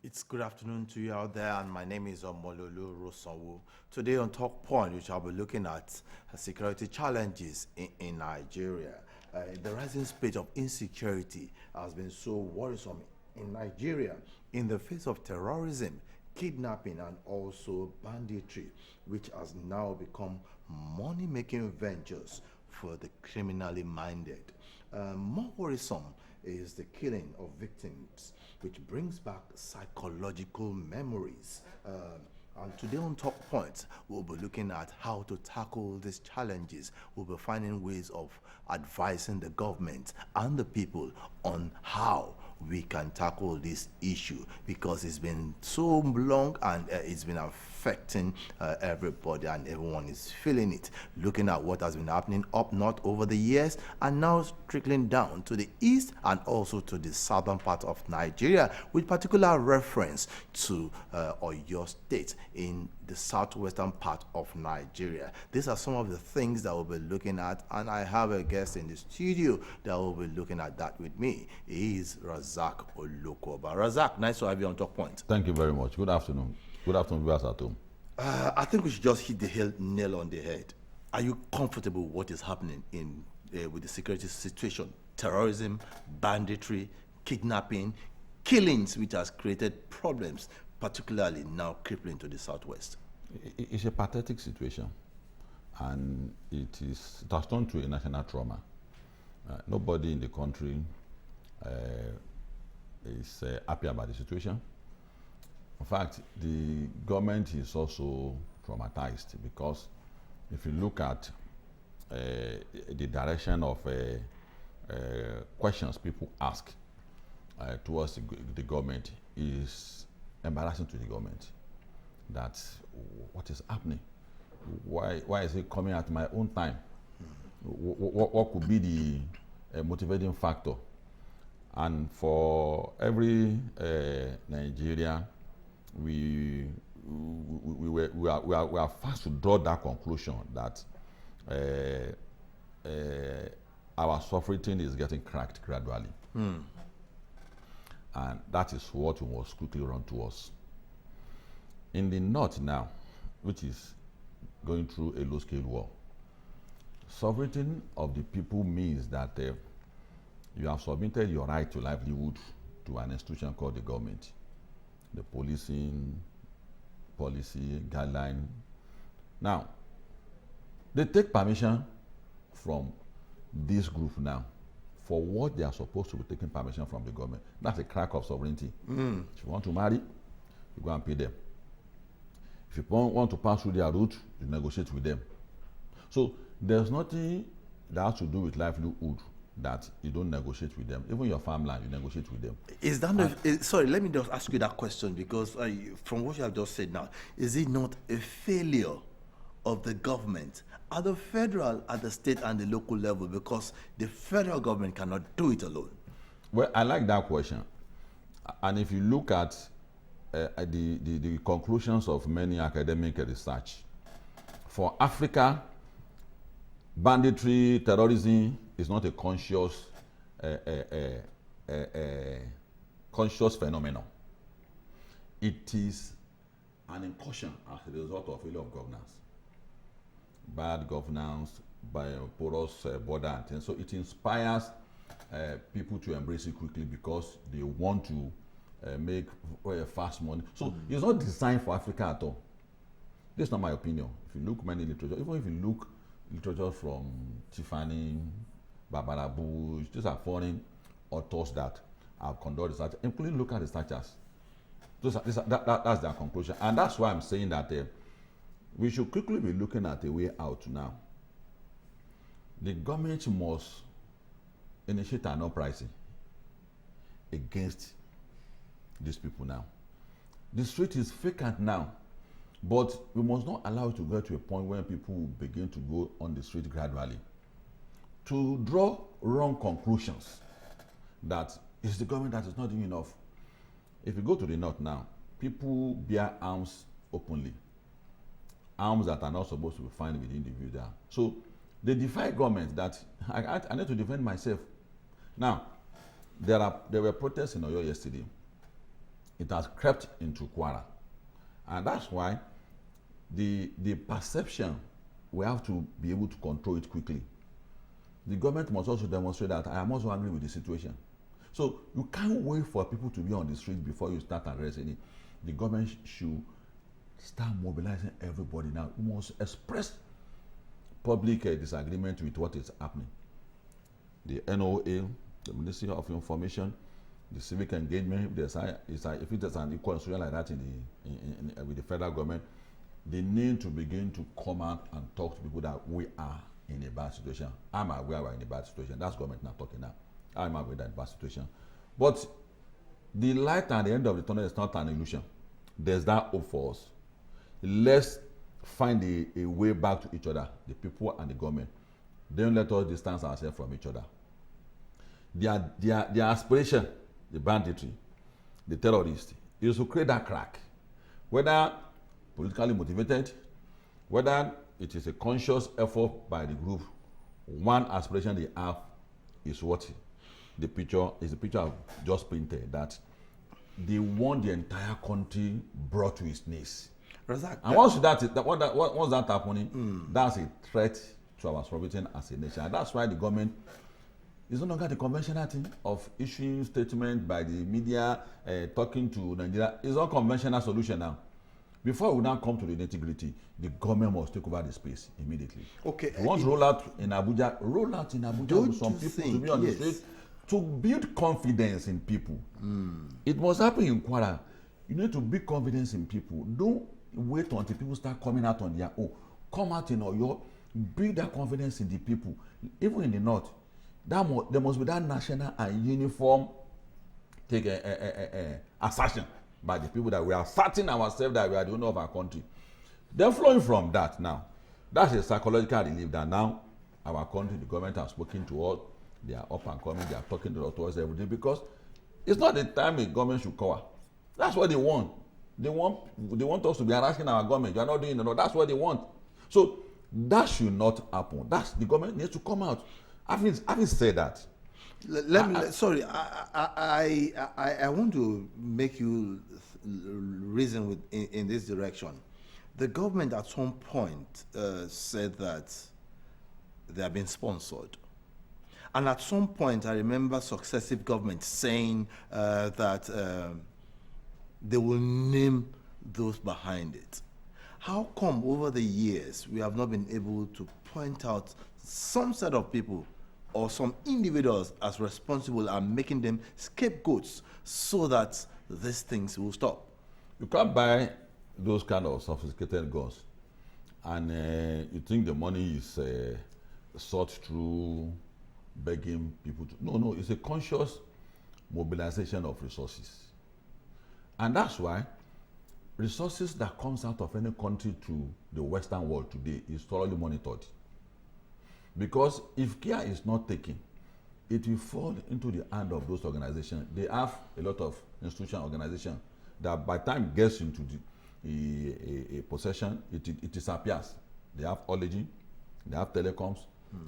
It's good afternoon to you out there, and my name is Omololu Rosanwo. Today on Talk Point, we shall be looking at security challenges in Nigeria. The rising state of insecurity has been so worrisome in Nigeria in the face of terrorism, kidnapping, and also banditry, which has now become money-making ventures for the criminally minded. More worrisome is the killing of victims, which brings back psychological memories. And today on Talk Points, we'll be looking at how to tackle these challenges. We'll be finding ways of advising the government and the people on how we can tackle this issue, because it's been so long and it's been affecting everybody, and everyone is feeling it. Looking at what has been happening up north over the years and now trickling down to the east and also to the southern part of Nigeria, with particular reference to Oyo State in the southwestern part of Nigeria. These are some of the things that we'll be looking at, and I have a guest in the studio that will be looking at that with me. He is Razak Olokoba. Razak, nice to have you on Talk Point. Thank you very much. Good afternoon. Good afternoon, viewers at home. I think we should just hit the nail on the head. Are you comfortable with what is happening in with the security situation? Terrorism, banditry, kidnapping, killings, which has created problems, particularly now crippling to the southwest. It's a pathetic situation, and it has turned to a national trauma. Nobody in the country is happy about the situation. In fact, the government is also traumatized, because if you look at the direction of questions people ask towards the government, is embarrassing to the government. That what is happening? Why is it coming at my own time? What could be the motivating factor? And for every Nigeria, we are fast to draw that conclusion that our sovereignty is getting cracked gradually. And that is what we must quickly run towards. In the north now, which is going through a low-scale war, sovereignty of the people means that you have submitted your right to livelihood to an institution called the government. The policing, policy, guideline. Now, they take permission from this group now for what they are supposed to be taking permission from the government. That's a crack of sovereignty. If you want to marry, you go and pay them. If you want to pass through their route, you negotiate with them. So there's nothing that has to do with livelihood that you don't negotiate with them. Even your farmland, you negotiate with them. Is that sorry, let me just ask you that question, because from what you have just said now, is it not a failure of the government at the federal, at the state, and the local level, because the federal government cannot do it alone? Well, I like that question. And if you look at the conclusions of many academic research, for Africa, banditry, terrorism is not a conscious phenomenon. It is an incursion as a result of failure of governance. Bad governance, by porous border and things. So it inspires people to embrace it quickly because they want to make fast money. So it's not designed for Africa at all. This is not my opinion. If you look many literature, even if you look literature from Tiffany, Barbara Bush, these are foreign authors that have conducted research, including local researchers. That's their conclusion. And that's why I'm saying that we should quickly be looking at a way out now. The government must initiate an uprising against these people now. The street is vacant now, but we must not allow it to get to a point where people will begin to go on the street gradually to draw wrong conclusions that it's the government that is not doing enough. If you go to the north now, people bear arms openly. Arms that are not supposed to be found with the individual. So they defy government that I need to defend myself. Now, there were protests in Oyo yesterday. It has crept into Kwara. And that's why the perception, we have to be able to control it quickly. The government must also demonstrate that I am also angry with the situation. So you can't wait for people to be on the street before you start addressing it. The government should start mobilizing everybody now. We must express public disagreement with what is happening. The NOA, the Ministry of Information, the civic engagement, if there's an equal institution like that with the federal government, they need to begin to come out and talk to people that we are in a bad situation. I'm aware we're in a bad situation. That's government now talking now. I'm aware that bad situation. But the light at the end of the tunnel is not an illusion. There's that hope for us. Let's find a way back to each other, the people and the government. Don't let us distance ourselves from each other. Their aspiration, the banditry, the terrorists, is to create that crack. Whether politically motivated, whether it is a conscious effort by the group, one aspiration they have is what the picture I've just printed, that they want the entire country brought to its knees. Razak, and once that happening, that's a threat to our sovereignty as a nation. And that's why the government is no longer the conventional thing of issuing statements by the media, talking to Nigeria. It's not a conventional solution now. Before we now come to the nitty-gritty, the government must take over the space immediately. Okay. Once roll out in Abuja with some people to be on the street to build confidence in people. It must happen in Kwara. You need to build confidence in people. Don't wait until people start coming out on their own. Come out in Oyo, build that confidence in the people. Even in the north, there must be that national and uniform assertion by the people that we are asserting ourselves that we are the owner of our country. Then flowing from that now, that's a psychological relief that now our country, the government has spoken to us, they are up and coming, they are talking to us every day, because it's not the time the government should cover. That's what they want. They want us to be harassing our government. You are not doing it. No, that's what they want. So that should not happen. The government needs to come out. Having said that, I want to make you reason in this direction. The government at some point said that they have been sponsored. And at some point, I remember successive governments saying that they will name those behind it. How come over the years we have not been able to point out some set of people or some individuals as responsible and making them scapegoats so that these things will stop? You can't buy those kind of sophisticated guns and you think the money is sought through begging people to. No, it's a conscious mobilization of resources. And that's why resources that comes out of any country to the Western world today is thoroughly monitored. Because if care is not taken, it will fall into the hand of those organizations. They have a lot of institutional organizations that by the time it gets into a possession, it disappears. They have origin, they have telecoms,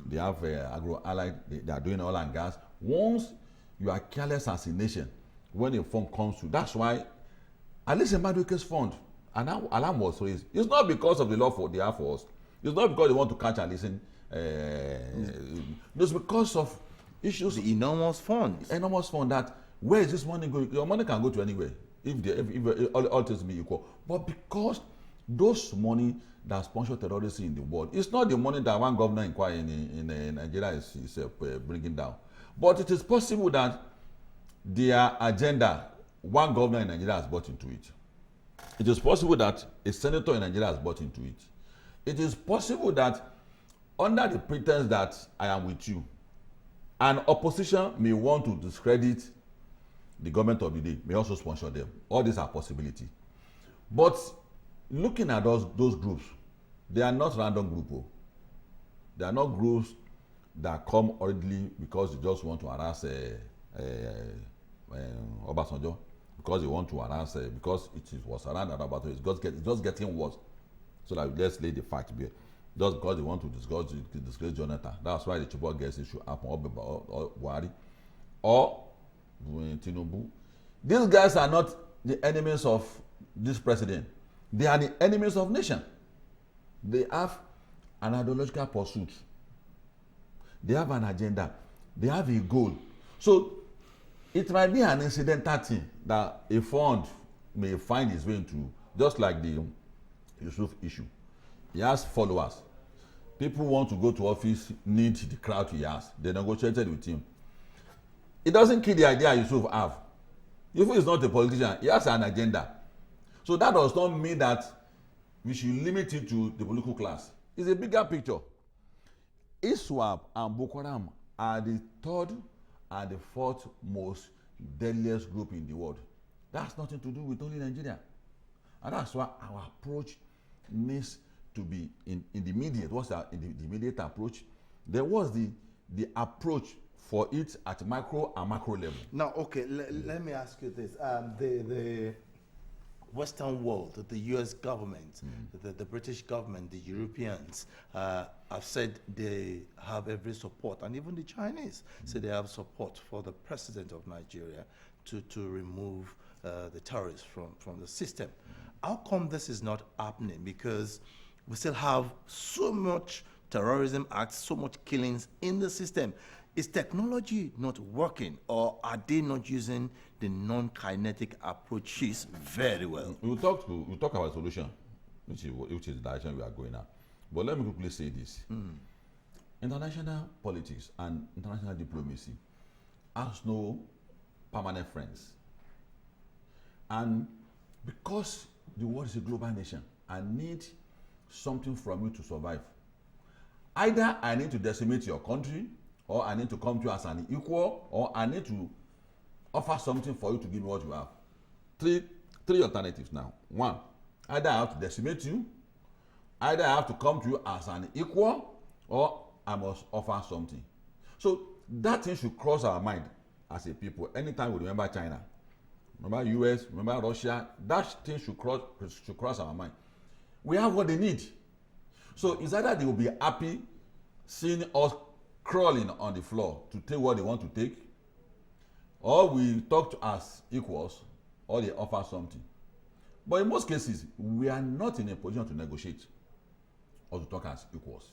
they have agro-allied, they are doing oil and gas. Once you are careless as a nation, when a fund comes to, that's why, at least in Maduke's fund, an alarm was raised. It's not because of the law they have for us. It's not because they want to catch and listen. It's because of issues. The enormous funds. Enormous fund that, where is this money going? Your money can go to anywhere if all things be equal. But because those money that sponsor terrorism in the world, it's not the money that one governor in Nigeria is bringing down. But it is possible that their agenda, one governor in Nigeria has bought into it. It is possible that a senator in Nigeria has bought into it. It is possible that under the pretense that I am with you, an opposition may want to discredit the government of the day, may also sponsor them. All these are possibilities. But looking at those groups, they are not random groups. They are not groups that come hurriedly because they just want to harass Obasanjo. because they want to harass, because was around that battle, it's just getting worse. So that let's lay the fact bare. Just because they want to disgrace Jonathan. That's why the Chibok girls issue happen, or Buhari, or Tinubu. These guys are not the enemies of this president. They are the enemies of nation. They have an ideological pursuit. They have an agenda. They have a goal. So it might be an incidental thing that a fund may find its way into, just like the Yusuf issue. He has followers. People want to go to office, need the crowd he has. They negotiated with him. It doesn't kill the idea Yusuf have. Yusuf is not a politician. He has an agenda. So that does not mean that we should limit it to the political class. It's a bigger picture. ISWAP and Boko Haram are the third and the fourth most deadliest group in the world. That's nothing to do with only Nigeria. And that's why our approach needs to be in the immediate. What's the immediate approach? There was the approach for it at micro and macro level. Now, okay, let me ask you this. The Western world, the US government, the British government, the Europeans have said they have every support, and even the Chinese say they have support for the president of Nigeria to remove the terrorists from the system. How come this is not happening? Because we still have so much terrorism acts, so much killings in the system. Is technology not working, or are they not using the non-kinetic approaches very well? We'll talk about solution, which is the direction we are going now. But let me quickly say this. International politics and international diplomacy has no permanent friends. And because the world is a global nation, I need something from you to survive. Either I need to decimate your country, or I need to come to you as an equal, or I need to offer something for you to give me what you have. Three alternatives now. One, either I have to decimate you, either I have to come to you as an equal, or I must offer something. So that thing should cross our mind as a people. Anytime we remember China, remember US, remember Russia, that thing should cross our mind. We have what they need. So it's either they will be happy seeing us crawling on the floor to take what they want to take, or we talk to as equals, or they offer something. But in most cases, we are not in a position to negotiate or to talk as equals.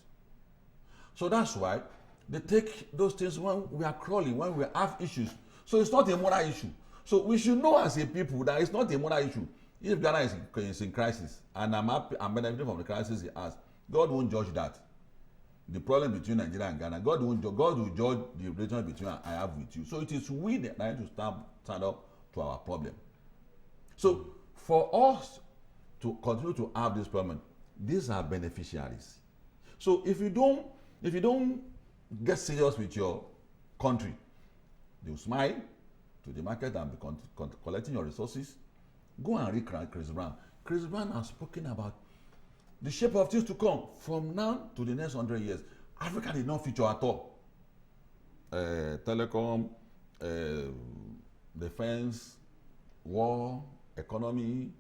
So that's why they take those things when we are crawling, when we have issues. So it's not a moral issue. So we should know as a people that it's not a moral issue. If Ghana is in crisis, and I'm benefiting from the crisis it has, God won't judge that. The problem between Nigeria and Ghana, God will judge the relation between I have with you. So it is we that need to stand up to our problem. So for us to continue to have this problem, these are beneficiaries. So if you don't get serious with your country, they will smile to the market and be collecting your resources. Go and read Chris Brown. Chris Brown has spoken about the shape of things to come from now to the next 100 years. Africa did not feature at all. Telecom, defense, war, economy,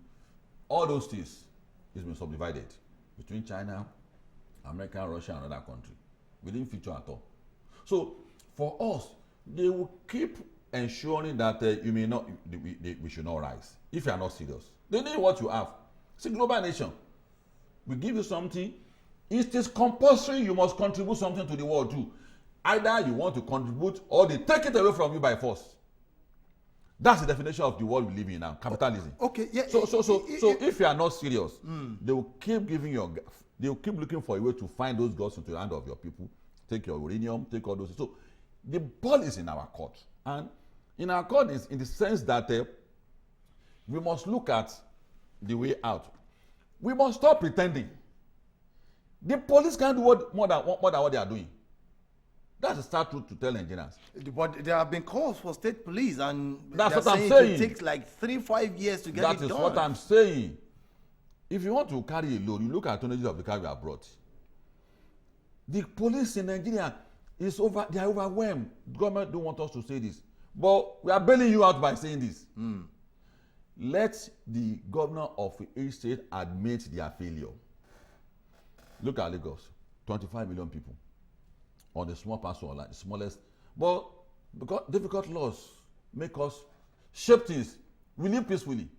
all those things has been subdivided between China, America, Russia, and other countries. We didn't feature at all. So for us, they will keep ensuring that we should not rise if you are not serious. They need what you have. It's a global nation. We give you something. It is compulsory you must contribute something to the world too. Either you want to contribute or they take it away from you by force. That's the definition of the world we live in now, capitalism. Okay, yeah. So if you are not serious, they will keep looking for a way to find those gods into the hand of your people, take your uranium, take all those. So the ball is in our court. And in our court is in the sense that we must look at the way out. We must stop pretending. The police can't do more than what they are doing. That's the start truth to tell Nigerians. But there have been calls for state police, and that's what I'm saying. It takes like 3-5 years to get it done. That is what I'm saying. If you want to carry a load, you look at tonnages of the car we have brought. The police in Nigeria they are overwhelmed. The government don't want us to say this, but we are bailing you out by saying this. let the governor of each state admit their failure. Look at Lagos, 25 million people on the small parcel, like the smallest. But because difficult laws make us shape things, we live peacefully.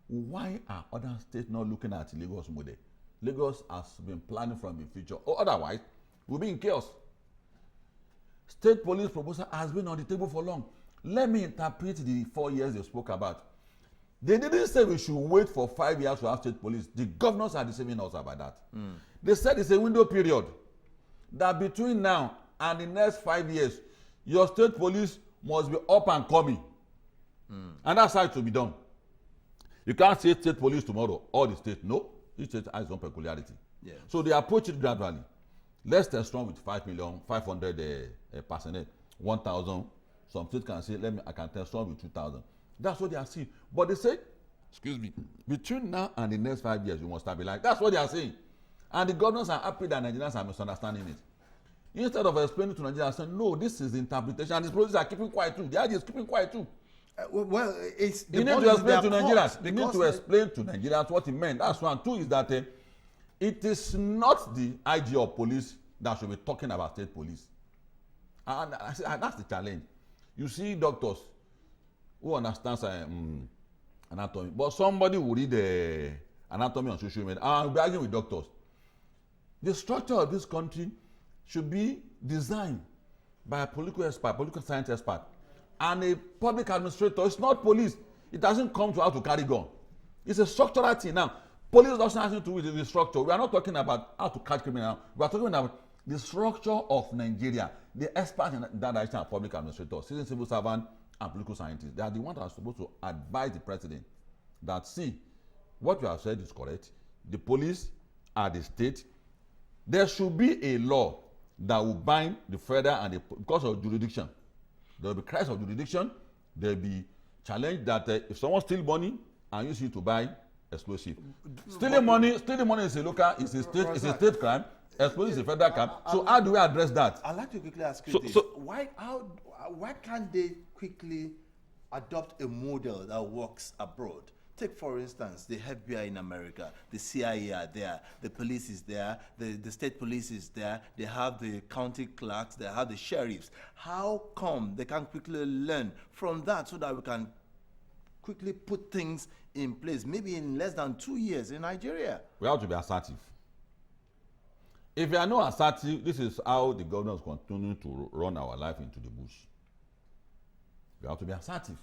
Why are other states not looking at Lagos model? Lagos has been planning from the future, or otherwise we'll be in chaos. State police proposal has been on the table for long. Let me interpret the 4 years they spoke about. They didn't say we should wait for 5 years to have state police. The governors are deceiving us about that. They said it's a window period, that between now and the next 5 years, your state police must be up and coming. And that's how it will be done. You can't say state police tomorrow, all the state. No, each state has its own peculiarity. Yeah. So they approach it gradually. Let's test strong with 500 personnel, 1,000. Some states can say, I can test strong with 2,000. That's what they are saying. But they say, excuse me, between now and the next 5 years, you must stabilize. That's what they are saying. And the governors are happy that Nigerians are misunderstanding it. Instead of explaining to Nigerians, saying, no, this is the interpretation, and these police are keeping quiet too. The idea is keeping quiet too. Well, it's the you need to explain to Nigerians. You need to explain to Nigerians what it meant. That's one. Two is that it is not the IG of police that should be talking about state police. And that's the challenge. You see doctors who understands anatomy, but somebody will read the anatomy on social media and be arguing with doctors. The structure of this country should be designed by a political expert, political science expert, and a public administrator. It's not police. It doesn't come to how to carry gun. It's a structural thing. Now, police doesn't have to do with the structure. We are not talking about how to catch criminals. We are talking about the structure of Nigeria. The experts in that direction are public administrators, civil servants, and political scientists. They are the ones that are supposed to advise the president that, see, what you have said is correct. The police are the state. There should be a law that will bind the federal and the, because of jurisdiction. There will be crisis of jurisdiction. There will be challenge that if someone steals money and use it to buy explosive, stealing money is a local, is a state crime. Explosive is a federal crime. So how do we address that? I'd like to quickly ask you this: why can't they quickly adopt a model that works abroad? Take, for instance, the FBI in America, the CIA are there, the police is there, the state police is there, they have the county clerks, they have the sheriffs. How come they can quickly learn from that so that we can quickly put things in place, maybe in less than 2 years in Nigeria? We have to be assertive. If you are not assertive, this is how the governors continue to run our life into the bush. We have to be assertive.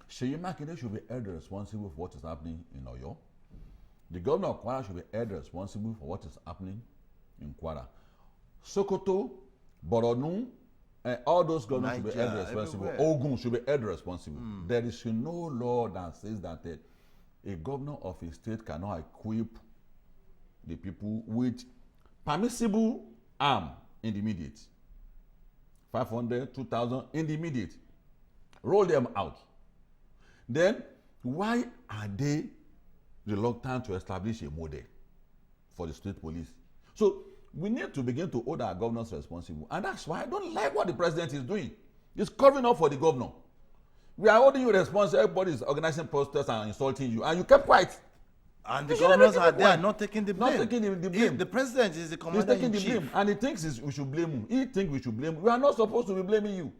Seyi Makinde should be held responsible for what is happening in Oyo. The governor of Kwara should be held responsible for what is happening in Kwara. Sokoto, Borno, all those governors should be held responsible. Everywhere. Ogun should be held responsible. There is no law that says that a governor of a state cannot equip the people with permissible arm in the immediate. 500, 2,000 in the immediate. Roll them out. Then, why are they reluctant to establish a model for the state police? So, we need to begin to hold our governors responsible. And that's why I don't like what the president is doing. He's covering up for the governor. We are holding you responsible. Everybody is organizing protests and insulting you. And you kept quiet. And the governors are there not taking the blame. Not taking the blame. The president is the commander-in-chief. He's taking the blame. And he thinks we should blame him. He thinks we should blame him. We are not supposed to be blaming you.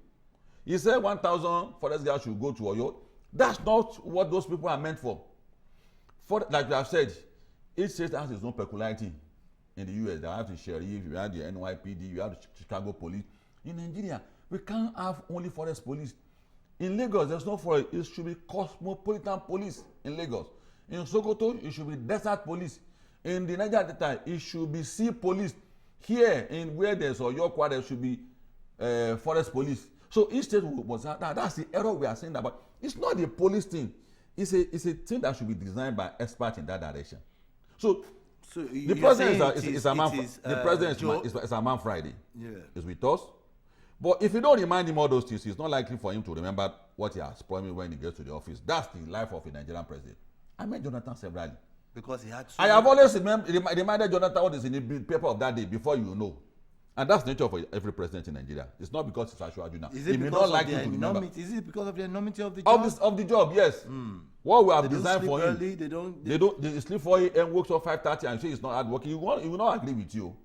He said 1,000 forest guards should go to Oyo. That's not what those people are meant for. Like you have said, each state has its own peculiarity. In the US, they have the sheriff, you have the NYPD, you have the Chicago police. In Nigeria, we can't have only forest police. In Lagos, there's no forest. It should be cosmopolitan police in Lagos. In Sokoto, it should be desert police. In the Niger Delta, it should be sea police. Here, in where there's Oyokwa, there should be forest police. So each state was that's the error we are saying about. It's not the police thing. It's a thing that should be designed by experts in that direction. So the president is a man. The president is a man Friday. Yeah. Is with us. But if you don't remind him all those things, it's not likely for him to remember what he has promised when he gets to the office. That's the life of a Nigerian president. I met Jonathan severally. Because he had. I have always reminded Jonathan what is in the paper of that day before you know. And that's the nature of every president in Nigeria. It's not because it's Ashwaju now. Is it because of the enormity? Is it because of the enormity of the job? Of the job, yes. What we have They don't designed sleep for early, him, they sleep 4 a.m., wakes up 5:30 and say it's not hard working. He will not agree with you.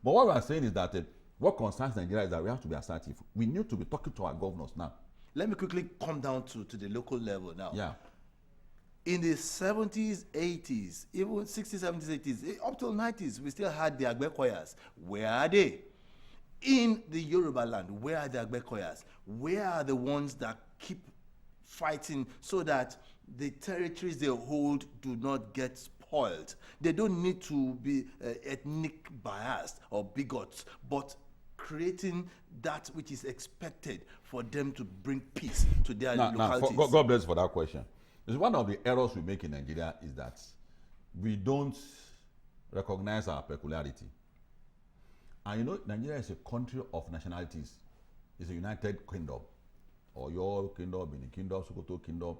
But what we are saying is that what concerns Nigeria is that we have to be assertive. We need to be talking to our governors now. Let me quickly come down to the local level now. Yeah. In the 70s, 80s, even 60s, 70s, 80s, up till 90s, we still had the Agbekoyas. Where are they? In the Yoruba land, where are the Agbekoyas? Where are the ones that keep fighting so that the territories they hold do not get spoiled? They don't need to be ethnic biased or bigots, but creating that which is expected for them to bring peace to their localities. God bless you for that question. It's one of the errors we make in Nigeria is that we don't recognize our peculiarity. And you know, Nigeria is a country of nationalities. It's a united kingdom. Oyo kingdom, Benin kingdom, Sokoto kingdom.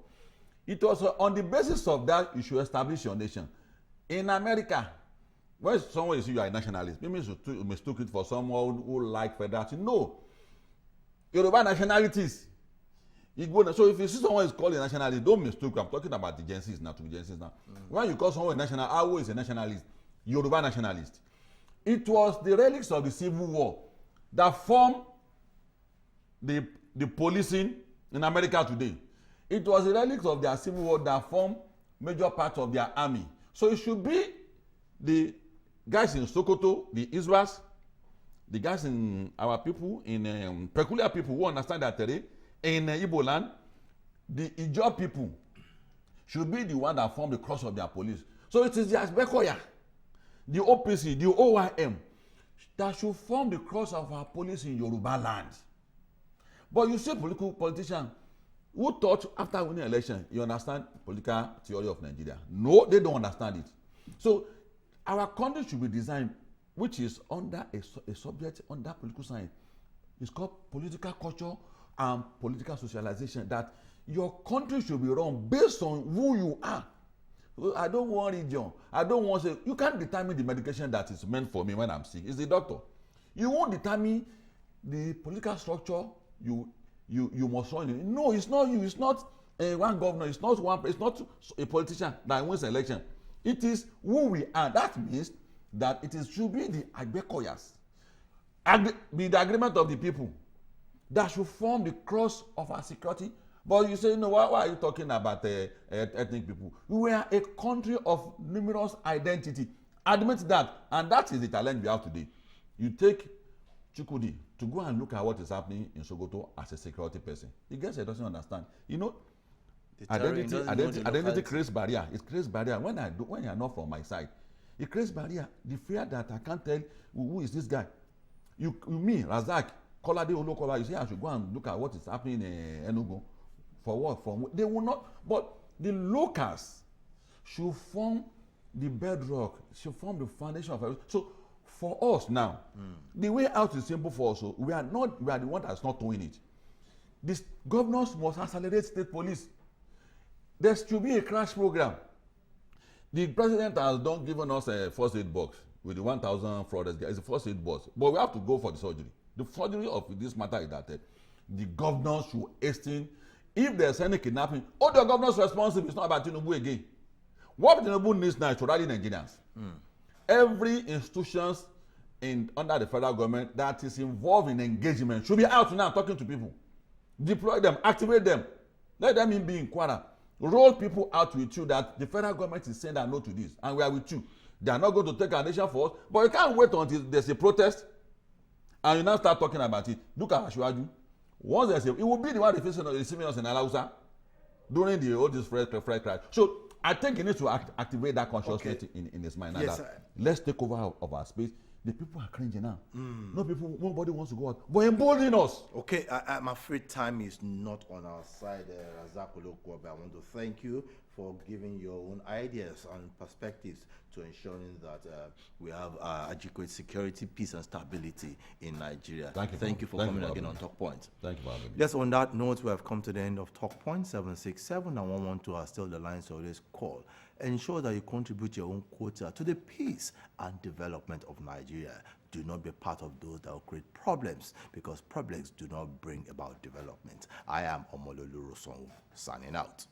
It was on the basis of that you should establish your nation. In America, when someone is you are a nationalist, maybe you mistook it for someone who like federality. No. Yoruba nationalities. So if you see someone is called a nationalist, don't mistake. I'm talking about the Gen Zs now, to be Gen Zs now. When you call someone a national, Awo is a nationalist, Yoruba nationalist. It was the relics of the Civil War that formed the policing in America today. It was the relics of their Civil War that formed major part of their army. So it should be the guys in Sokoto, the Israels, the guys in our people, in peculiar people who understand that terrain, in Igbo land, the Ijaw people should be the one that form the cross of their police. So it is the Agbekoya, the OPC, the OYM that should form the cross of our police in Yoruba land. But you see politicians who thought after winning election, you understand political theory of Nigeria. No, they don't understand it. So our country should be designed, which is under a subject under political science. It's called political culture and political socialization, that your country should be run based on who you are. I don't want religion. I don't want to say, you can't determine the medication that is meant for me when I'm sick. It's the doctor. You won't determine the political structure you must run. No, it's not you. It's not one governor. It's not one. It's not a politician that wins election. It is who we are. That means that should be the Agbekoyas, be the agreement of the people that should form the cross of our security. But you say, no, why are you talking about ethnic people? We are a country of numerous identity. Admit that, and that is the challenge we have today. You take Chukudi to go and look at what is happening in Sokoto as a security person. He gets it, doesn't understand. You know, identity creates barrier. It creates barrier. When you are not from my side, it creates barrier. The fear that I can't tell who is this guy. Me, Razak, Kolade Olokola, you say I should go and look at what is happening in Enugu. For what? They will not. But the locals should form the bedrock, should form the foundation of everything. So for us now, the way out is simple for us. So we are the one that's not doing it. These governors must accelerate state police. There should be a crash program. The president has given us a first aid box with the 1,000 frauders. It's a first aid box, but we have to go for the surgery. The surgery of this matter is that the governors should hasten. If there's any kidnapping, all the governors responsible. It's not about Tinubu again. What Tinubu needs now is to rally Nigerians. Every institutions under the federal government that is involved in engagement should be out now talking to people. Deploy them, activate them, let them be in Kwara. Roll people out with you that the federal government is saying that no to this, and we are with you. They are not going to take our nation for us, but you can't wait until there's a protest and you now start talking about it. Look at Ashwaju. Once there's it will be the one receiving us in Alausa during all this fresh crash. So I think he needs to activate that consciousness in his mind. Yes, let's take over of our space. The people are cringing now. Nobody wants to go out. But embolden us. Okay, I'm afraid time is not on our side, Razak Olokwobe. I want to thank you for giving your own ideas and perspectives to ensuring that we have adequate security, peace, and stability in Nigeria. Thank you for coming again on Talk Point. Thank you for having me. Yes, on that note, we have come to the end of Talk Point. 767 and 112 are still the lines to always call. Ensure that you contribute your own quota to the peace and development of Nigeria. Do not be part of those that will create problems, because problems do not bring about development. I am Omololu Rosonwo, signing out.